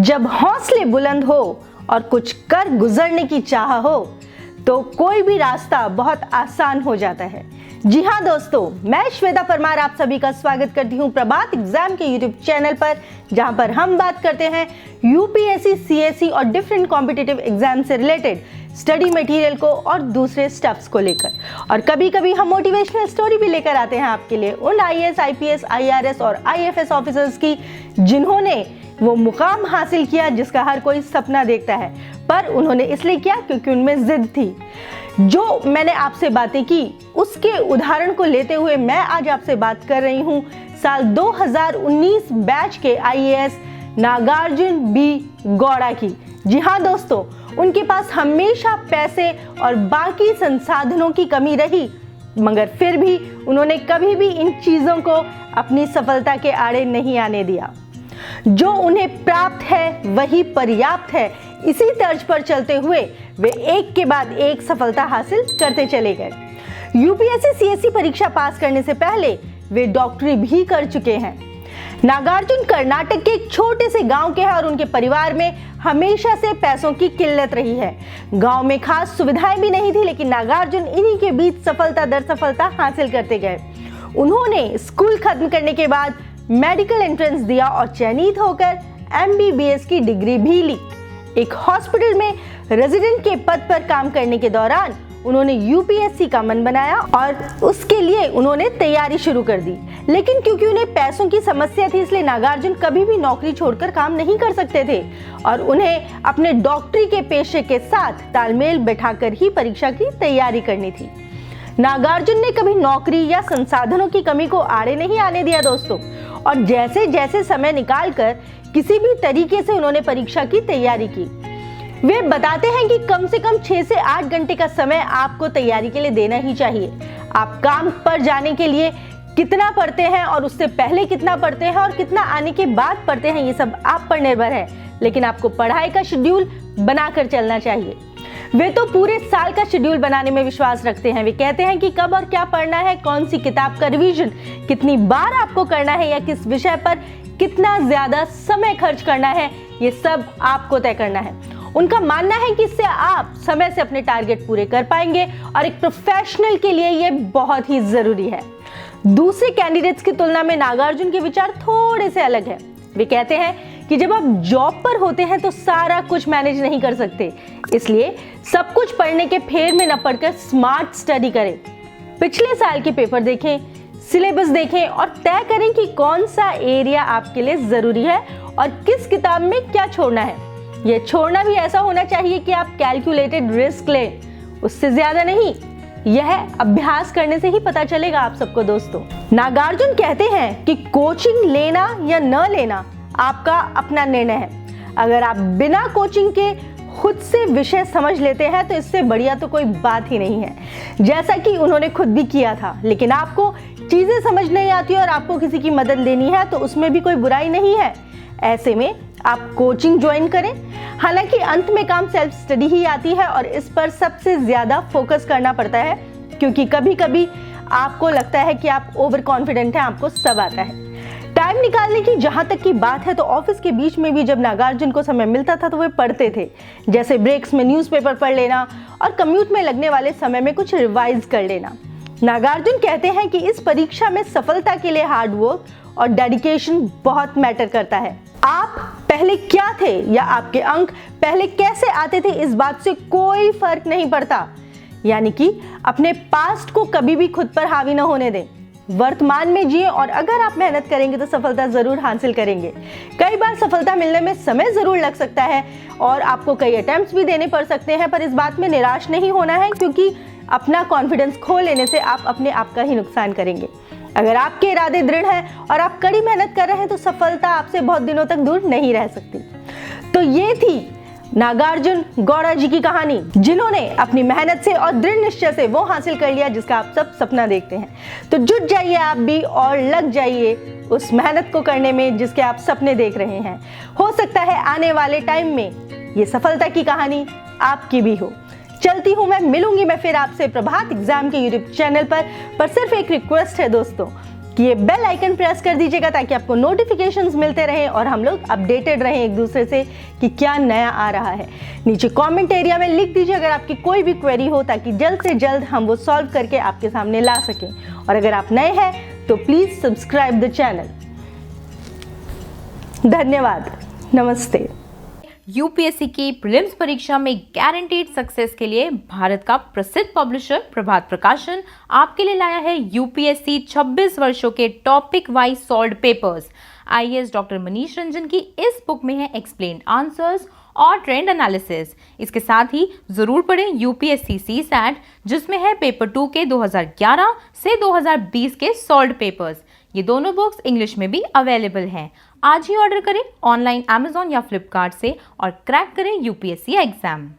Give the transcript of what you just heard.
जब हौसले बुलंद हो और कुछ कर गुजरने की चाह हो तो कोई भी रास्ता बहुत आसान हो जाता है। जी हाँ दोस्तों, मैं श्वेता परमार आप सभी का स्वागत करती हूँ प्रभात एग्जाम के यूट्यूब चैनल पर, जहाँ पर हम बात करते हैं यूपीएससी, सीएससी और डिफरेंट कॉम्पिटिटिव एग्जाम से रिलेटेड स्टडी मटेरियल को और दूसरे स्टेप्स को लेकर। और कभी कभी हम मोटिवेशनल स्टोरी भी लेकर आते हैं आपके लिए उन आईएएस, आईपीएस, आईआरएस और आईएफएस ऑफिसर्स की जिन्होंने वो मुकाम हासिल किया जिसका हर कोई सपना देखता है, पर उन्होंने इसलिए किया क्योंकि उनमें जिद थी। जो मैंने आपसे बातें की उसके उदाहरण को लेते हुए मैं आज आपसे बात कर रही हूँ साल 2019 बैच के आईएएस नागार्जुन बी गौड़ा की। जी हाँ दोस्तों, उनके पास हमेशा पैसे और बाकी संसाधनों की कमी रही, मगर फिर भी उन्होंने कभी भी इन चीजों को अपनी सफलता के आड़े नहीं आने दिया। जो उन्हें प्राप्त है वही पर्याप्त है, इसी तर्ज पर चलते हुए वे एक के बाद एक सफलता हासिल करते चले गए। यूपीएससी सीएससी परीक्षा पास करने से पहले वे डॉक्टरी भी कर चुके हैं। नागार्जुन कर्नाटक के एक छोटे से गांव के हैं और उनके परिवार में हमेशा से पैसों की किल्लत रही है। गांव में खास सुविधाएं भी नहीं थी, लेकिन नागार्जुन इन्हीं के बीच सफलता दर सफलता हासिल करते गए। उन्होंने स्कूल खत्म करने के बाद मेडिकल एंट्रेंस दिया और चयनित होकर एमबीबीएस की डिग्री भी ली। एक हॉस्पिटल में रेजिडेंट के पद पर काम करने के दौरान उन्होंने यूपीएससी का मन बनाया और उसके लिए उन्होंने तैयारी शुरू कर दी। लेकिन क्योंकि उन्हें पैसों की समस्या थी, इसलिए नागार्जुन कभी भी नौकरी छोड़कर काम नहीं कर सकते थे और उन्हें अपने डॉक्टरी के पेशे के साथ तालमेल बैठाकर ही परीक्षा की तैयारी करनी थी। नागार्जुन ने कभी नौकरी या संसाधनों की कमी को आड़े नहीं आने दिया दोस्तों, और जैसे जैसे समय निकालकर किसी भी तरीके से उन्होंने परीक्षा की तैयारी की। वे बताते हैं कि कम से कम 6 से 8 घंटे का समय आपको तैयारी के लिए देना ही चाहिए। आप काम पर जाने के लिए कितना पढ़ते हैं और उससे पहले कितना पढ़ते हैं और कितना आने के बाद पढ़ते हैं, ये सब आप पर निर्भर है, लेकिन आपको पढ़ाई का शेड्यूल बनाकर चलना चाहिए। वे तो पूरे साल का शेड्यूल बनाने में विश्वास रखते हैं। वे कहते हैं कि कब और क्या पढ़ना है, कौन सी किताब का रिवीजन कितनी बार आपको करना है या किस विषय पर कितना ज्यादा समय खर्च करना है, ये सब आपको तय करना है। उनका मानना है कि इससे आप समय से अपने टारगेट पूरे कर पाएंगे और एक प्रोफेशनल के लिए ये बहुत ही जरूरी है। दूसरे कैंडिडेट्स की तुलना में नागार्जुन के विचार थोड़े से अलग है। वे कहते हैं कि जब आप जॉब पर होते हैं तो सारा कुछ मैनेज नहीं कर सकते, इसलिए सब कुछ पढ़ने के फेर में न पढ़कर स्मार्ट स्टडी करें। पिछले साल के पेपर देखें, सिलेबस देखें और तय करें कि कौन सा एरिया आपके लिए जरूरी है और किस किताब में क्या छोड़ना है। यह छोड़ना भी ऐसा होना चाहिए कि आप कैलकुलेटेड रिस्क लें, उससे ज्यादा नहीं। यह अभ्यास करने से ही पता चलेगा आप सबको दोस्तों। नागार्जुन कहते हैं कि कोचिंग लेना या न लेना आपका अपना निर्णय है। अगर आप बिना कोचिंग के खुद से विषय समझ लेते हैं तो इससे बढ़िया तो कोई बात ही नहीं है, जैसा कि उन्होंने खुद भी किया था। लेकिन आपको चीजें समझ नहीं आती और आपको किसी की मदद लेनी है तो उसमें भी कोई बुराई नहीं है। ऐसे में आप कोचिंग ज्वाइन करें। हालांकि अंत में काम सेल्फ स्टडी ही आती है और इस पर सबसे ज्यादा फोकस करना पड़ता है, क्योंकि कभी कभी आपको लगता है कि आप ओवर कॉन्फिडेंट हैं, आपको सब आता है। टाइम निकालने की जहां तक की बात है तो ऑफिस के बीच में भी जब नागार्जुन को समय मिलता था तो वे पढ़ते थे, जैसे ब्रेक्स में न्यूज़पेपर पढ़ लेना और कम्यूट में लगने वाले समय में कुछ रिवाइज कर लेना। नागार्जुन कहते हैं कि इस परीक्षा में सफलता के लिए हार्ड वर्क और डेडिकेशन बहुत मैटर करता है। आप पहले क्या थे या आपके अंक पहले कैसे आते थे, इस बात से कोई फर्क नहीं पड़ता। यानी कि अपने पास्ट को कभी भी खुद पर हावी न होने दें, वर्तमान में जिए और अगर आप मेहनत करेंगे तो सफलता जरूर हासिल करेंगे। कई बार सफलता मिलने में समय जरूर लग सकता है और आपको कई अटेम्प्ट्स भी देने पड़ सकते हैं, पर इस बात में निराश नहीं होना है, क्योंकि अपना कॉन्फिडेंस खो लेने से आप अपने आप का ही नुकसान करेंगे। अगर आपके इरादे दृढ़ हैं और आप कड़ी मेहनत कर रहे हैं तो सफलता आपसे बहुत दिनों तक दूर नहीं रह सकती। तो ये थी नागार्जुन गौड़ा जी की कहानी, जिन्होंने अपनी मेहनत से और दृढ़ निश्चय से वो हासिल कर लिया जिसका आप सब सपना देखते हैं। तो जुट जाइए आप भी और लग जाइए उस मेहनत को करने में जिसके आप सपने देख रहे हैं। हो सकता है आने वाले टाइम में ये सफलता की कहानी आपकी भी हो। चलती हूँ मैं, मिलूंगी मैं फिर आपसे प्रभात एग्जाम के यूट्यूब चैनल पर सिर्फ एक रिक्वेस्ट है दोस्तों, कि ये बेल आइकन प्रेस कर दीजिएगा ताकि आपको नोटिफिकेशंस मिलते रहें और हम लोग अपडेटेड रहें एक दूसरे से कि क्या नया आ रहा है। नीचे कमेंट एरिया में लिख दीजिए अगर आपकी कोई भी क्वेरी हो, ताकि जल्द से जल्द हम वो सॉल्व करके आपके सामने ला सकें। और अगर आप नए हैं तो प्लीज सब्सक्राइब द चैनल। धन्यवाद। नमस्ते। यूपीएससी की प्रीलिम्स परीक्षा में गारंटीड सक्सेस के लिए भारत का प्रसिद्ध पब्लिशर प्रभात प्रकाशन आपके लिए लाया है यूपीएससी 26 वर्षों के topic wise solved papers. IAS doctor Manish Ranjan की इस बुक में है एक्सप्लेन्ड आंसर्स और ट्रेंड एनालिसिस। इसके साथ ही जरूर पढ़ें यूपीएससी सीसैट, जिसमें है पेपर 2 के 2011 से 2020 के सॉल्व्ड पेपर्स। ये दोनों बुक्स इंग्लिश में भी अवेलेबल हैं। आज ही ऑर्डर करें ऑनलाइन अमेजॉन या फ्लिपकार्ट से और क्रैक करें यूपीएससी एग्जाम।